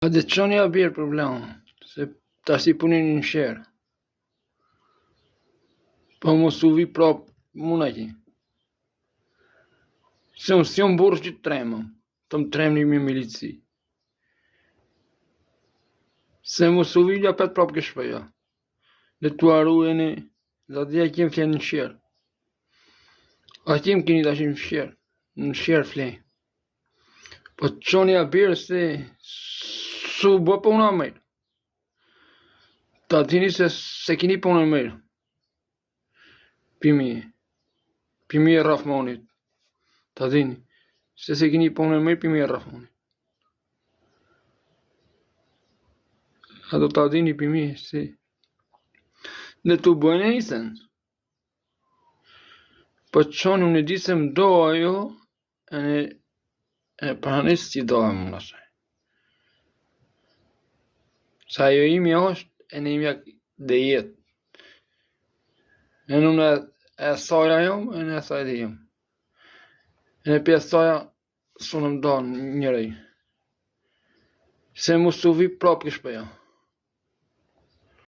A dhe të qoni a bjerë problem, se ta si punin në shërë. Po mos u vi prap muna ki. Se unë si unë burë që të tremëm, të më tremni me milici. Se mos u vi ja pet prap kësh për ja. Dhe tu arrujeni, dhe dhja kem flenë në shërë. A kem keni ta që në shërë flenë. Po të qoni a bjerë se su bë puna mirë. Ta dini se keni punë mirë. Pimi e rafmonit. Ta dini se keni punë mirë pimi e rafmonit. A do ta dini pimi se në të bëjnë e isen. Po të qoni unë e di se më do ajo e pranis që do e më nëse. Sa ajo imi është e në imja dhe jetë. E në e sajra jom, e në e sajra jom. E në pjesë saja së në më do njërej. Se mu së vi prapë kështë për jo.